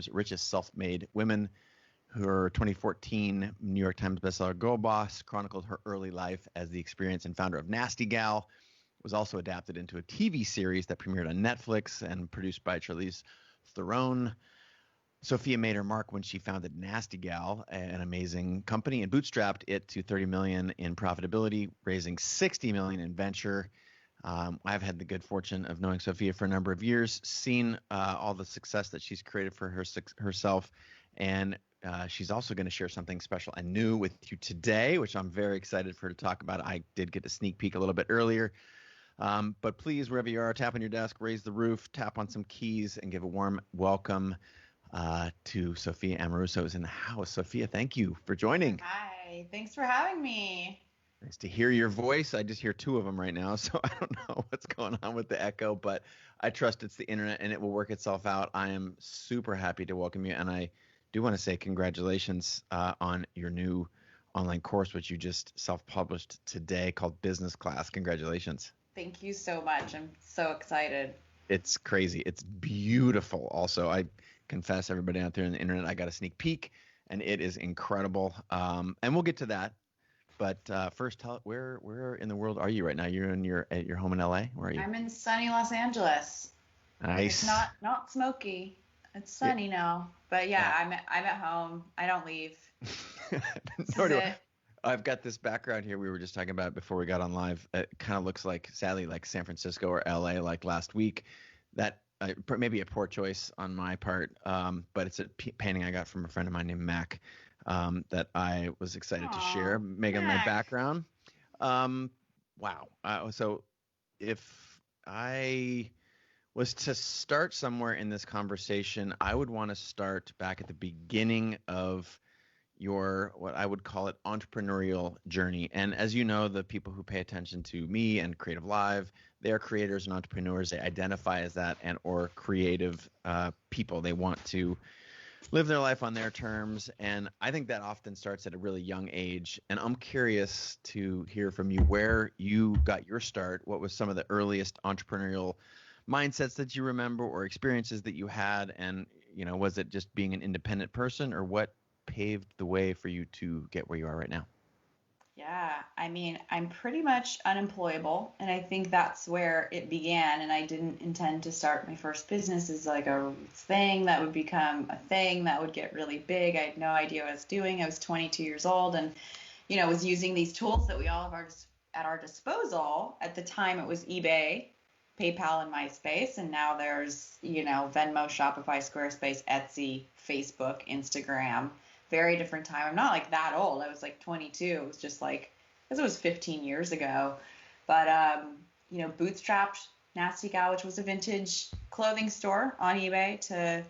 Forbes' richest self-made women. Her 2014 New York Times bestseller goboss chronicled her early life as the experience and founder of Nastygal. It was also adapted into a TV series that premiered on Netflix and produced by charlize Theron. Sophia made her mark when she founded Nastygal, an amazing company, and bootstrapped it to 30 million in profitability, raising 60 million in venture. I've had the good fortune of knowing Sophia for a number of years, seen all the success that she's created for herself, and she's also going to share something special and new with you today, which I'm very excited for her to talk about. I did get a sneak peek a little bit earlier. But please, wherever you are, tap on your desk, raise the roof, tap on some keys, and give a warm welcome to Sophia Amoruso, who's in the house. Sophia, thank you for joining. Hi, thanks for having me. Nice to hear your voice. I just hear two of them right now, so I don't know what's going on with the echo, but I trust it's the internet and it will work itself out. I am super happy to welcome you, and I do want to say congratulations on your new online course, which you just self-published today, called Business Class. Congratulations. Thank you so much. I'm so excited. It's crazy. It's beautiful. Also, I confess, everybody out there on the internet, I got a sneak peek, and it is incredible. And we'll get to that. But first, tell where in the world are you right now? You're at your home in LA. Where are you? I'm in sunny Los Angeles. Nice. It's not smoky. It's sunny now. But yeah, I'm at home. I don't leave. Nor do I. I've got this background here. We were just talking about it before we got on live. It kind of looks like, sadly, like San Francisco or LA, like last week. That maybe a poor choice on my part, but it's a painting I got from a friend of mine named Mac that I was excited to share. Megan, my background. Wow. So if I was to start somewhere in this conversation, I would want to start back at the beginning of your, what I would call it, entrepreneurial journey. And as you know, the people who pay attention to me and Creative Live, they are creators and entrepreneurs. They identify as that and or creative people. They want to live their life on their terms. And I think that often starts at a really young age. And I'm curious to hear from you where you got your start. What was some of the earliest entrepreneurial mindsets that you remember or experiences that you had? And, you know, was it just being an independent person, or what paved the way for you to get where you are right now? Yeah, I mean, I'm pretty much unemployable, and I think that's where it began. And I didn't intend to start my first business as like a thing that would become a thing that would get really big. I had no idea what I was doing. I was 22 years old and, you know, was using these tools that we all have at our disposal. At the time, it was eBay, PayPal, and MySpace. And now there's, you know, Venmo, Shopify, Squarespace, Etsy, Facebook, Instagram. Very different time. I'm not like that old. I was like 22. It was just like, because it was 15 years ago. But, you know, Bootstrapped Nastygal, which was a vintage clothing store on eBay, to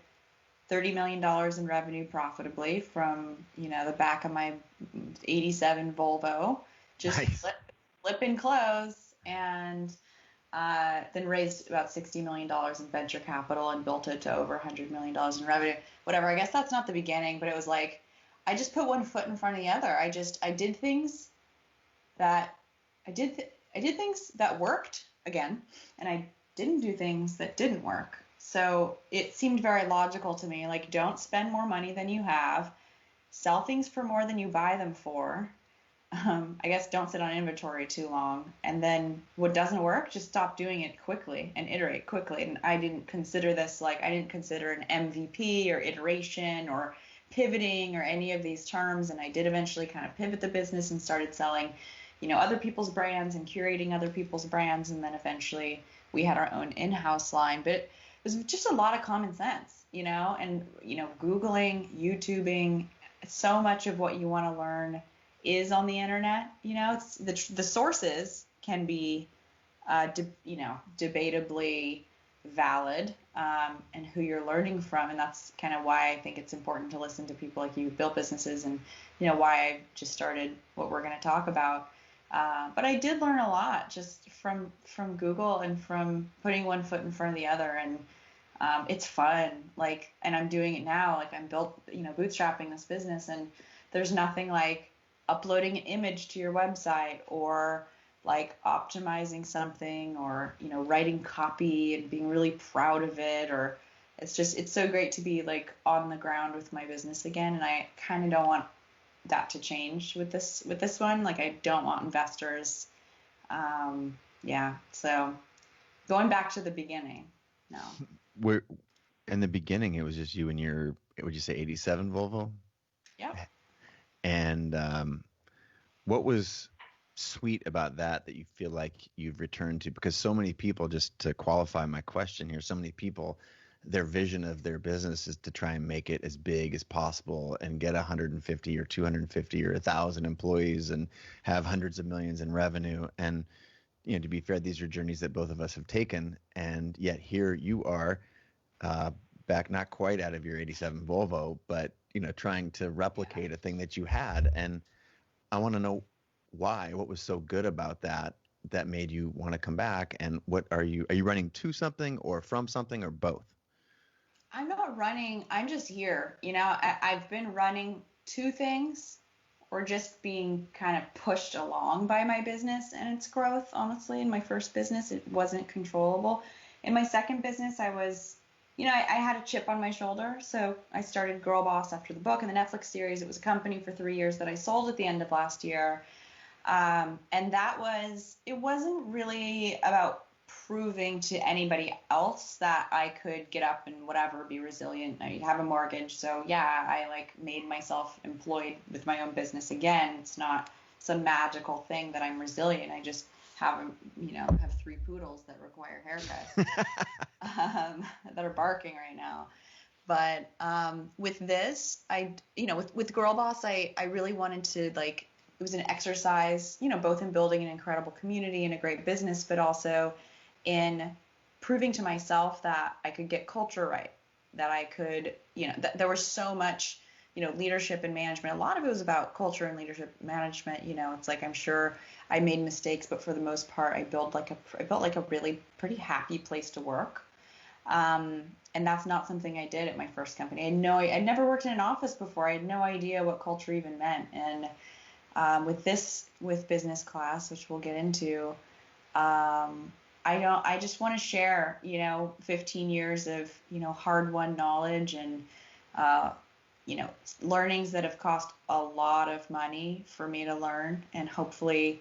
$30 million in revenue profitably from, you know, the back of my 87 Volvo, just Nice. flipping clothes, and then raised about $60 million in venture capital and built it to over $100 million in revenue. Whatever. I guess that's not the beginning, but it was like, I just put one foot in front of the other. I did things that worked again, and I didn't do things that didn't work. So it seemed very logical to me. Like, don't spend more money than you have, sell things for more than you buy them for. I guess don't sit on inventory too long. And then what doesn't work, just stop doing it quickly and iterate quickly. And I didn't consider this, like, I didn't consider an MVP or iteration or pivoting or any of these terms. And I did eventually kind of pivot the business and started selling, you know, other people's brands and curating other people's brands. And then eventually we had our own in-house line. But it was just a lot of common sense, you know, and, you know, Googling, YouTubing, so much of what you want to learn is on the internet. You know, it's the sources can be, debatably valid, and who you're learning from. And that's kind of why I think it's important to listen to people like you who built businesses, and, you know, why I just started what we're going to talk about. But I did learn a lot just from Google and from putting one foot in front of the other. And it's fun. Like, and I'm doing it now. Like, I'm bootstrapping this business, and there's nothing like uploading an image to your website, or like optimizing something, or, you know, writing copy and being really proud of it, or, it's so great to be like on the ground with my business again. And I kind of don't want that to change with this one. Like I don't want investors. Yeah. So going back to the beginning. No. Where in the beginning, it was just you and your, would you say 87 Volvo? Yep. And what was sweet about that you feel like you've returned to? Because so many people, just to qualify my question here, so many people, their vision of their business is to try and make it as big as possible and get 150 or 250 or 1,000 employees and have hundreds of millions in revenue. And, to be fair, these are journeys that both of us have taken. And yet here you are, back not quite out of your 87 Volvo, but, trying to replicate a thing that you had. And I want to know why. What was so good about that made you want to come back? And what are you running to something or from something or both? I'm not running. I'm just here. I've been running to things or just being kind of pushed along by my business and its growth. Honestly, in my first business, it wasn't controllable. In my second business, I was, I had a chip on my shoulder. So I started Girl Boss after the book and the Netflix series. It was a company for 3 years that I sold at the end of last year. And it wasn't really about proving to anybody else that I could get up and whatever, be resilient. I have a mortgage. So yeah, I like made myself employed with my own business again. It's not some magical thing that I'm resilient. I just have 3 poodles that require haircuts, that are barking right now. But with this, with Girl Boss, I really wanted to like, it was an exercise, both in building an incredible community and a great business, but also in proving to myself that I could get culture right, that I could, there was so much, leadership and management. A lot of it was about culture and leadership management. It's like, I'm sure I made mistakes, but for the most part, I built like a really pretty happy place to work. And that's not something I did at my first company. I'd never worked in an office before. I had no idea what culture even meant. And with business class, which we'll get into, I just want to share, 15 years of, hard-won knowledge and, learnings that have cost a lot of money for me to learn, and hopefully,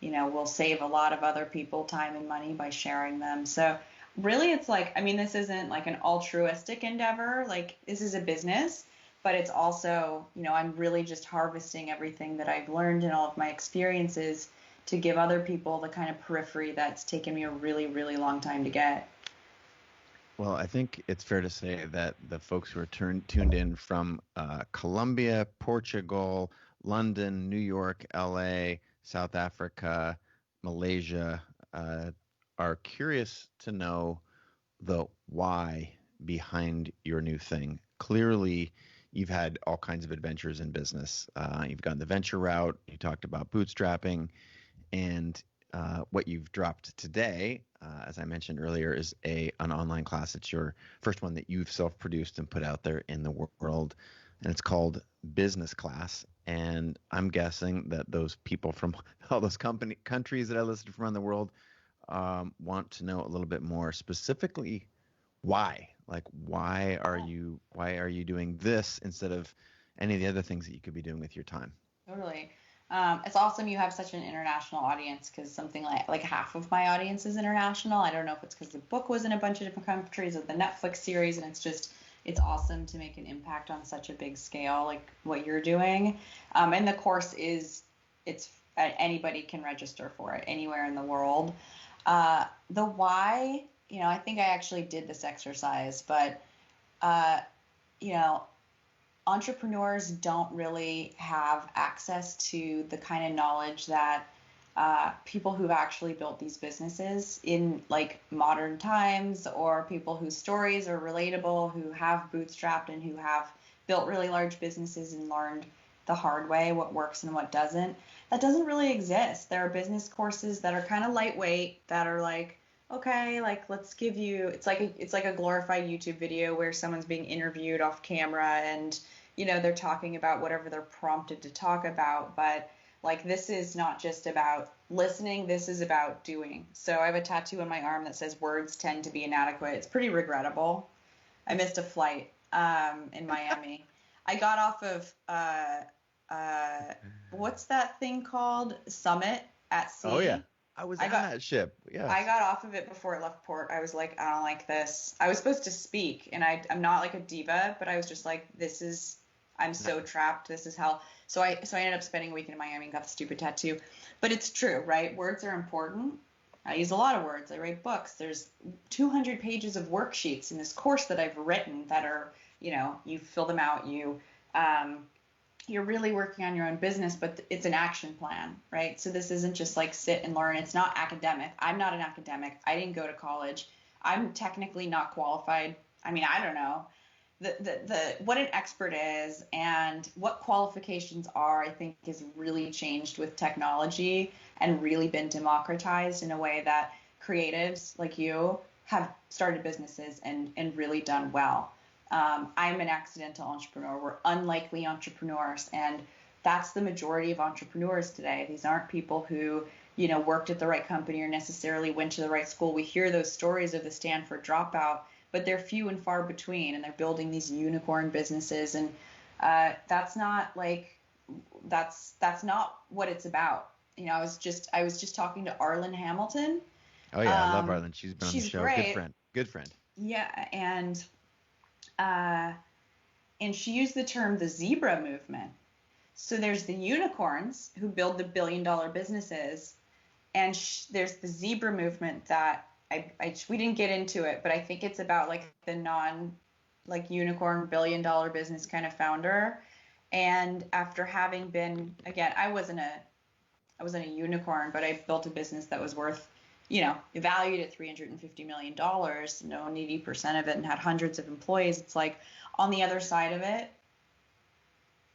will save a lot of other people time and money by sharing them. So really, it's like, this isn't like an altruistic endeavor. Like, this is a business, but it's also, I'm really just harvesting everything that I've learned and all of my experiences to give other people the kind of periphery that's taken me a really, really long time to get. Well, I think it's fair to say that the folks who are tuned in from Colombia, Portugal, London, New York, LA, South Africa, Malaysia, are curious to know the why behind your new thing. Clearly, you've had all kinds of adventures in business. You've gone the venture route. You talked about bootstrapping. And what you've dropped today, as I mentioned earlier, is an online class. It's your first one that you've self-produced and put out there in the world, and it's called Business Class. And I'm guessing that those people from all those countries that I listed from around the world want to know a little bit more specifically why. Like, why are you doing this instead of any of the other things that you could be doing with your time? Totally. It's awesome you have such an international audience, because something like half of my audience is international. I don't know if it's because the book was in a bunch of different countries or the Netflix series, and it's awesome to make an impact on such a big scale like what you're doing. And the course anybody can register for it anywhere in the world. The why, I think I actually did this exercise, but entrepreneurs don't really have access to the kind of knowledge that people who've actually built these businesses in like modern times, or people whose stories are relatable, who have bootstrapped and who have built really large businesses and learned the hard way what works and what doesn't. That doesn't really exist. There are business courses that are kind of lightweight, that are like, okay, like let's give you, it's like a glorified YouTube video where someone's being interviewed off camera and they're talking about whatever they're prompted to talk about. But like, this is not just about listening, this is about doing. So I have a tattoo on my arm that says words tend to be inadequate. It's pretty regrettable. I missed a flight in Miami. I got off of what's that thing called? Summit at Oh yeah, sea. I was I on got that ship. I Yes. got off of it before it left port. I was like, I don't like this. I was supposed to speak, and I'm not like a diva, but I was just like, I'm No. so trapped. This is hell. So I ended up spending a week in Miami and got the stupid tattoo. But it's true, right? Words are important. I use a lot of words. I write books. There's 200 pages of worksheets in this course that I've written that are, you fill them out, um, you're really working on your own business, but it's an action plan, right? So this isn't just like sit and learn. It's not academic. I'm not an academic. I didn't go to college. I'm technically not qualified. I mean, I don't know the what an expert is and what qualifications are. I think has really changed with technology and really been democratized in a way that creatives like you have started businesses and really done well. I'm an accidental entrepreneur. We're unlikely entrepreneurs, and that's the majority of entrepreneurs today. These aren't people who, worked at the right company or necessarily went to the right school. We hear those stories of the Stanford dropout, but they're few and far between, and they're building these unicorn businesses, and that's not what it's about. I was just talking to Arlen Hamilton. Oh yeah, I love Arlen. She's been on the She's show. Good great. friend. Good friend. Yeah, uh, and she used the term the zebra movement. So there's the unicorns who build the billion-dollar businesses, and there's the zebra movement that we didn't get into it, but I think it's about like the like unicorn billion-dollar business kind of founder. And after having been, again, I wasn't a unicorn, but I built a business that was worth, valued at $350 million, owned 80% of it, and had hundreds of employees. It's like on the other side of it,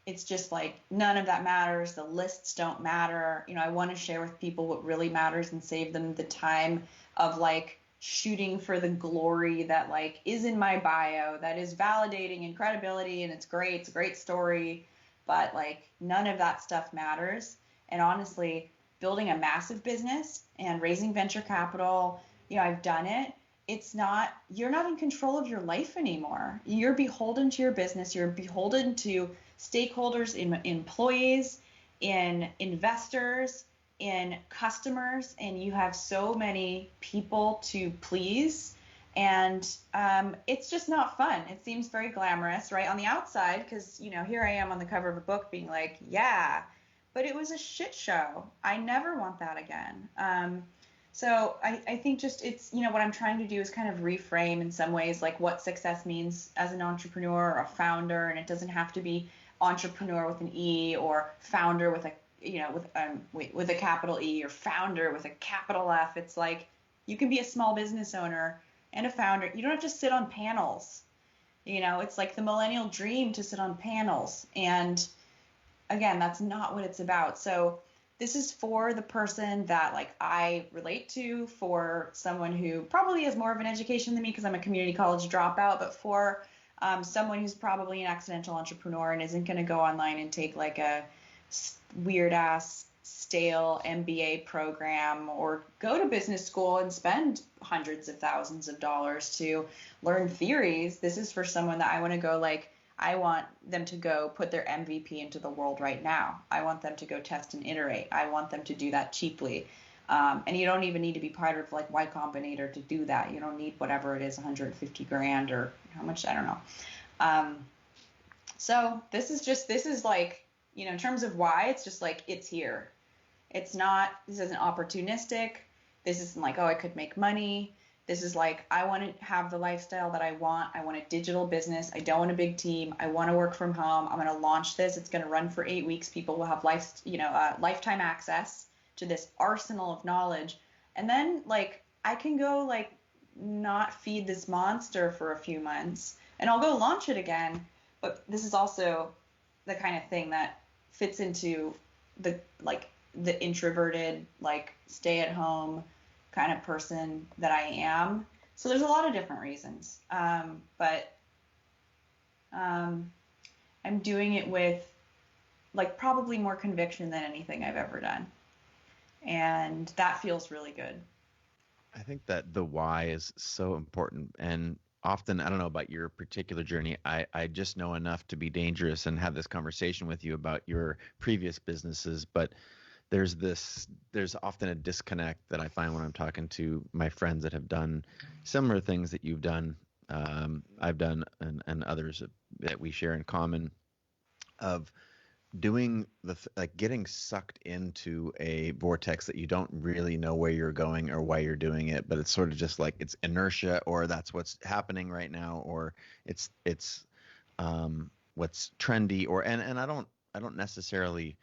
it's just like none of that matters. The lists don't matter. I want to share with people what really matters and save them the time of like shooting for the glory that like is in my bio, that is validating and credibility, and it's great. It's a great story, but like none of that stuff matters. And honestly, building a massive business and raising venture capital, I've done it. You're not in control of your life anymore. You're beholden to your business. You're beholden to stakeholders, in employees, in investors, in customers, and you have so many people to please. And it's just not fun. It seems very glamorous, right, on the outside, because, here I am on the cover of a book being like, yeah, but it was a shit show. I never want that again. So I think just it's, what I'm trying to do is kind of reframe in some ways like what success means as an entrepreneur or a founder. And it doesn't have to be entrepreneur with an E or founder with with a capital E or founder with a capital F. It's like you can be a small business owner and a founder. You don't have to sit on panels. It's like the millennial dream to sit on panels. And again, that's not what it's about. So this is for the person that like I relate to, for someone who probably has more of an education than me because I'm a community college dropout, but for someone who's probably an accidental entrepreneur and isn't going to go online and take like a weird ass stale MBA program or go to business school and spend hundreds of thousands of dollars to learn theories. This is for someone that I want to go like, I want them to go put their MVP into the world right now. I want them to go test and iterate. I want them to do that cheaply. And you don't even need to be part of like Y Combinator to do that. You don't need whatever it is, 150 grand or how much, I don't know. So this is like, in terms of why, it's just like, it's here. This isn't opportunistic. This isn't like, oh, I could make money. This is like, I want to have the lifestyle that I want. I want a digital business. I don't want a big team. I want to work from home. I'm going to launch this. It's going to run for 8 weeks. People will have lifetime access to this arsenal of knowledge. And then like, I can go like not feed this monster for a few months and I'll go launch it again. But this is also the kind of thing that fits into the introverted, like stay at home kind of person that I am. So there's a lot of different reasons. But I'm doing it with like probably more conviction than anything I've ever done. And that feels really good. I think that the why is so important. And often, I don't know about your particular journey. I just know enough to be dangerous and have this conversation with you about your previous businesses. But there's often a disconnect that I find when I'm talking to my friends that have done similar things that you've done, I've done, and others that we share in common of doing like getting sucked into a vortex that you don't really know where you're going or why you're doing it, but it's sort of just like it's inertia, or that's what's happening right now, or it's what's trendy, or and I don't necessarily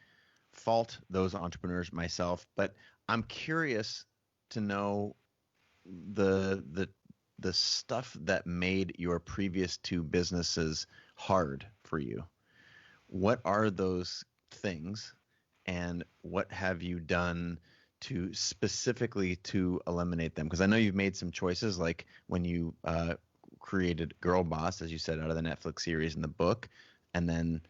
fault those entrepreneurs myself, but I'm curious to know the the stuff that made your previous two businesses hard for you. What are those things, and what have you done to specifically to eliminate them? Because I know you've made some choices, like when you created Girl Boss, as you said, out of the Netflix series and the book, and then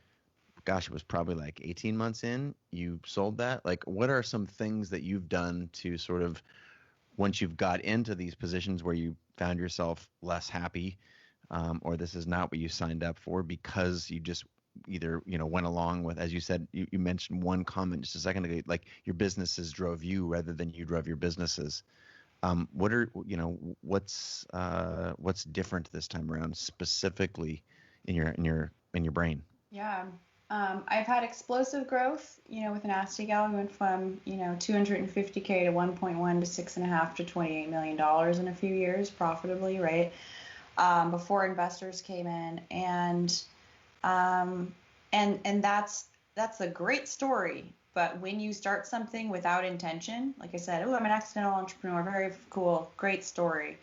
gosh, it was probably like 18 months in, you sold that. Like, what are some things that you've done to sort of, once you've got into these positions where you found yourself less happy, or this is not what you signed up for because you just either, went along with, as you said, you mentioned one comment just a second ago, like your businesses drove you rather than you drove your businesses. What's different this time around specifically in your brain? Yeah. I've had explosive growth, with Nastygal. We went from, 250K to 1.1 to 6.5 to $28 million in a few years profitably, right? Before investors came in, and that's a great story. But when you start something without intention, like I said, oh, I'm an accidental entrepreneur, very cool, great story.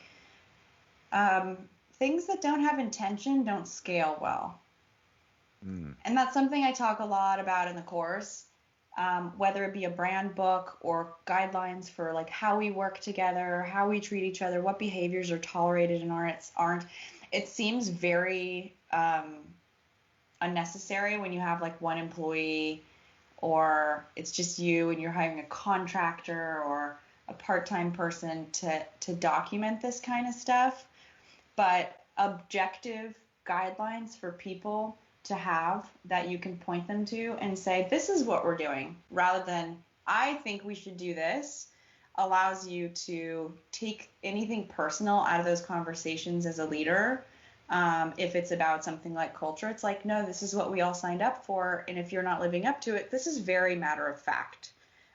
Things that don't have intention don't scale well. And that's something I talk a lot about in the course, whether it be a brand book or guidelines for like how we work together, how we treat each other, what behaviors are tolerated and aren't. It seems very unnecessary when you have like one employee, or it's just you and you're hiring a contractor or a part-time person to document this kind of stuff. But objective guidelines for people to have that you can point them to and say, this is what we're doing, rather than, I think we should do this, allows you to take anything personal out of those conversations as a leader. If it's about something like culture, it's like, no, this is what we all signed up for. And if you're not living up to it, this is very matter of fact.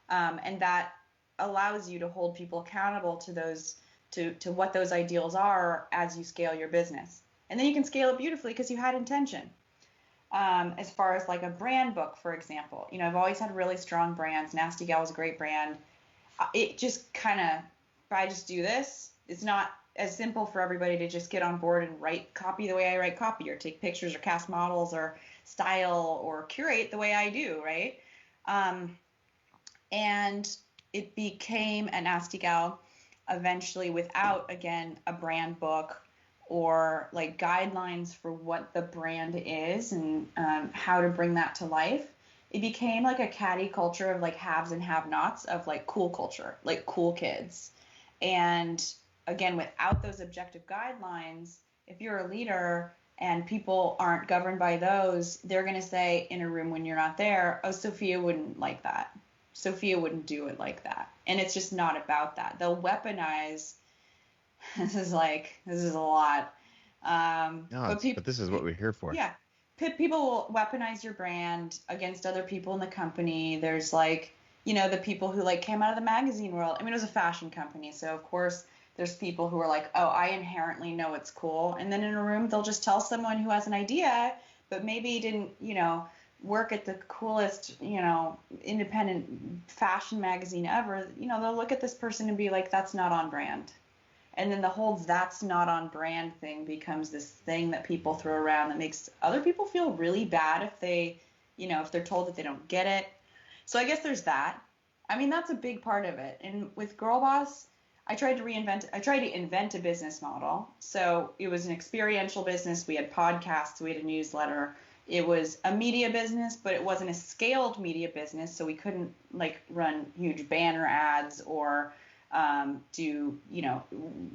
And that allows you to hold people accountable to those, to what those ideals are as you scale your business. And then you can scale it beautifully because you had intention. As far as like a brand book, for example, I've always had really strong brands. Nastygal was a great brand. It just kind of, if I just do this, it's not as simple for everybody to just get on board and write copy the way I write copy, or take pictures or cast models or style or curate the way I do, right? And it became a Nastygal eventually without, again, a brand book or like guidelines for what the brand is and how to bring that to life. It became like a catty culture of like haves and have-nots, of like cool culture, like cool kids. And again, without those objective guidelines, if you're a leader and people aren't governed by those, they're going to say in a room when you're not there, oh, Sophia wouldn't like that. Sophia wouldn't do it like that. And it's just not about that. They'll weaponize. This is a lot. No, but this is what we're here for. Yeah. People will weaponize your brand against other people in the company. There's like, the people who like came out of the magazine world. I mean, it was a fashion company. So of course there's people who are like, oh, I inherently know it's cool. And then in a room, they'll just tell someone who has an idea, but maybe didn't, work at the coolest, independent fashion magazine ever. They'll look at this person and be like, that's not on brand. And then the whole that's not on brand thing becomes this thing that people throw around that makes other people feel really bad if they, if they're told that they don't get it. So I guess there's that. I mean, that's a big part of it. And with Girl Boss, I tried to invent a business model. So it was an experiential business. We had podcasts, we had a newsletter. It was a media business, but it wasn't a scaled media business. So we couldn't like run huge banner ads or do,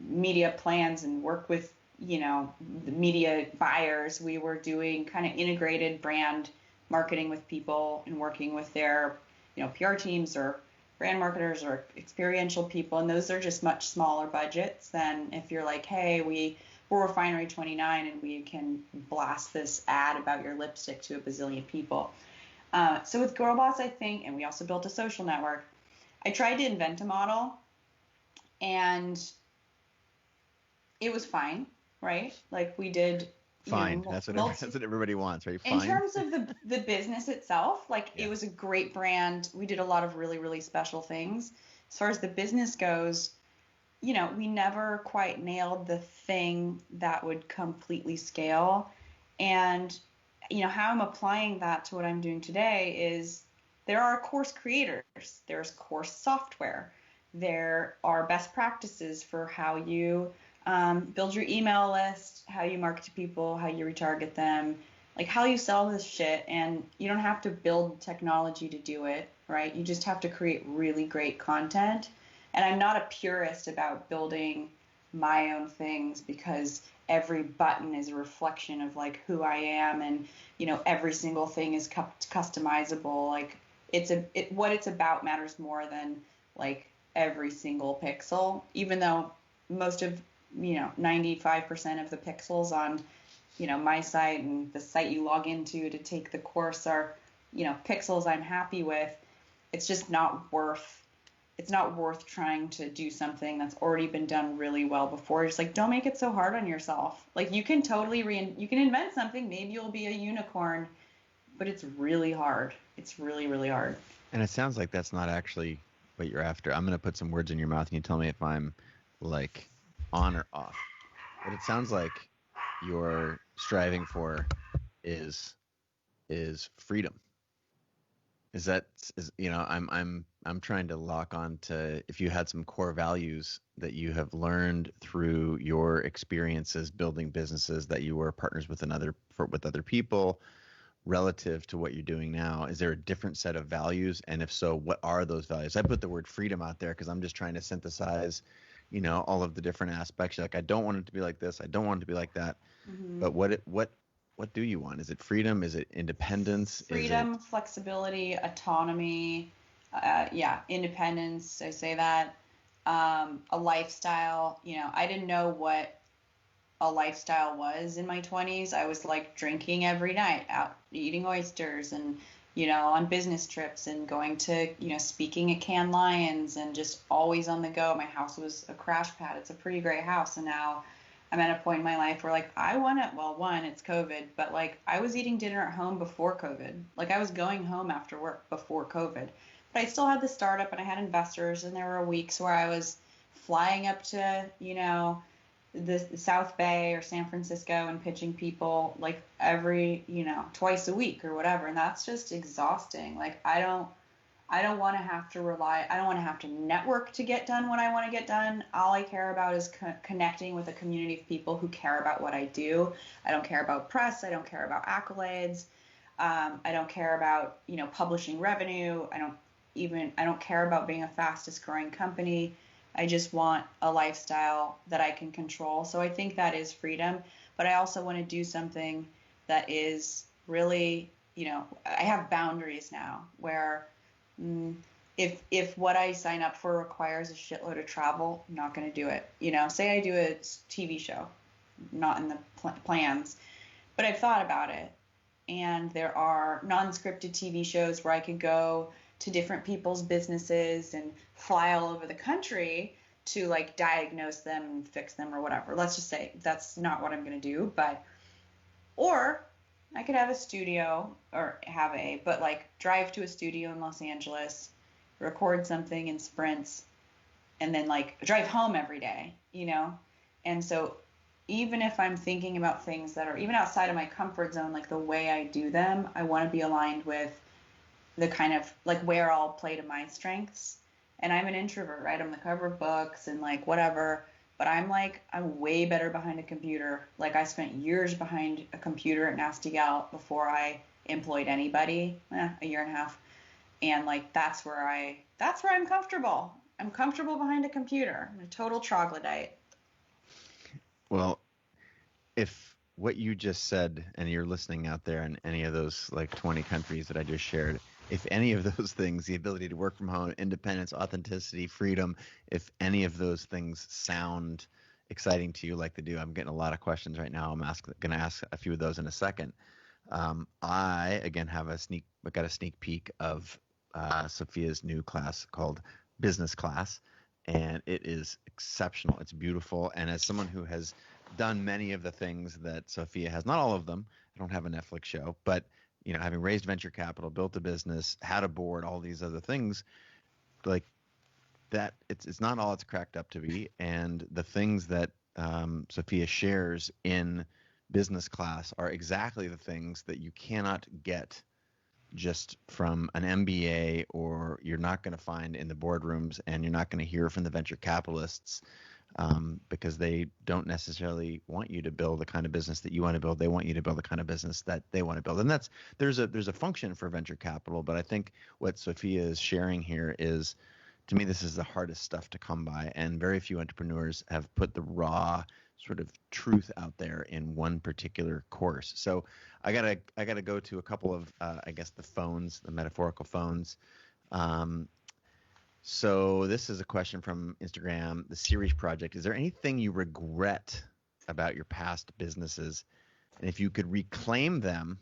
media plans and work with the media buyers. We were doing kind of integrated brand marketing with people and working with their, PR teams or brand marketers or experiential people. And those are just much smaller budgets than if you're like, hey, we're Refinery 29 and we can blast this ad about your lipstick to a bazillion people. So with goboss, I think, and we also built a social network, I tried to invent a model and it was fine, right? Like we did. Fine. That's what everybody wants, right? Fine. In terms of the business itself, It was a great brand. We did a lot of really, really special things. As far as the business goes, we never quite nailed the thing that would completely scale. And, how I'm applying that to what I'm doing today is there are course creators, there's course software, there are best practices for how you build your email list, how you market to people, how you retarget them, like how you sell this shit. And you don't have to build technology to do it, right? You just have to create really great content. And I'm not a purist about building my own things because every button is a reflection of like who I am, and every single thing is customizable. Like what it's about matters more than like every single pixel, even though most of 95% of the pixels on my site and the site you log into to take the course are pixels I'm happy with. It's just not worth trying to do something that's already been done really well before. Just like, don't make it so hard on yourself. Like you can totally you can invent something, maybe you'll be a unicorn, but it's really hard. It's really, really hard. And it sounds like that's not actually what you're after. I'm going to put some words in your mouth and you tell me if I'm like on or off. What it sounds like you're striving for is freedom. I'm trying to lock on to if you had some core values that you have learned through your experiences building businesses that you were partners with other people relative to what you're doing now. Is there a different set of values? And if so, what are those values? I put the word freedom out there because I'm just trying to synthesize, all of the different aspects. Like, I don't want it to be like this. I don't want it to be like that. Mm-hmm. But what do you want? Is it freedom? Is it independence? Freedom, flexibility, autonomy, independence. I say that. A lifestyle. I didn't know what a lifestyle was in my 20s. I was like drinking every night, out eating oysters and, on business trips and going to, speaking at Cannes Lions and just always on the go. My house was a crash pad. It's a pretty great house. And now I'm at a point in my life where like I want to, well, one, it's COVID, but like I was eating dinner at home before COVID. Like I was going home after work before COVID, but I still had the startup and I had investors, and there were weeks where I was flying up to, the South Bay or San Francisco and pitching people like every, twice a week or whatever. And that's just exhausting. Like I don't want to have to rely, I don't want to have to network to get done what I want to get done. All I care about is connecting with a community of people who care about what I do. I don't care about press. I don't care about accolades. I don't care about, publishing revenue. I don't care about being a fastest growing company. I just want a lifestyle that I can control. So I think that is freedom, but I also want to do something that is really, I have boundaries now where if what I sign up for requires a shitload of travel, I'm not going to do it. Say I do a TV show, not in the plans, but I've thought about it. And there are non-scripted TV shows where I could go to different people's businesses and fly all over the country to like diagnose them and fix them or whatever. Let's just say that's not what I'm going to do, or I could have a studio but like drive to a studio in Los Angeles, record something in sprints, and then like drive home every day, And so even if I'm thinking about things that are even outside of my comfort zone, like the way I do them, I want to be aligned with the kind of like where I'll play to my strengths. And I'm an introvert, right? I'm on the cover of books and like whatever, but I'm way better behind a computer. Like I spent years behind a computer at Nastygal before I employed anybody, a year and a half. And like, that's where I'm comfortable. I'm comfortable behind a computer. I'm a total troglodyte. Well, if what you just said, and you're listening out there in any of those like 20 countries that I just shared, if any of those things, the ability to work from home, independence, authenticity, freedom, if any of those things sound exciting to you like they do, I'm getting a lot of questions right now. I'm going to ask a few of those in a second. I again have got a sneak peek of Sophia's new class called Business Class, and it is exceptional. It's beautiful, and as someone who has done many of the things that Sophia has, not all of them. I don't have a Netflix show, but having raised venture capital, built a business, had a board, all these other things, like that, it's not all it's cracked up to be. And the things that Sophia shares in Business Class are exactly the things that you cannot get just from an MBA, or you're not going to find in the boardrooms, and you're not going to hear from the venture capitalists, because they don't necessarily want you to build the kind of business that you want to build. They want you to build the kind of business that they want to build. And there's a function for venture capital, but I think what Sophia is sharing here is, to me, this is the hardest stuff to come by, and very few entrepreneurs have put the raw sort of truth out there in one particular course. So I gotta go to a couple of I guess the metaphorical phones. So this is a question from Instagram, the series project. Is there anything you regret about your past businesses? And if you could reclaim them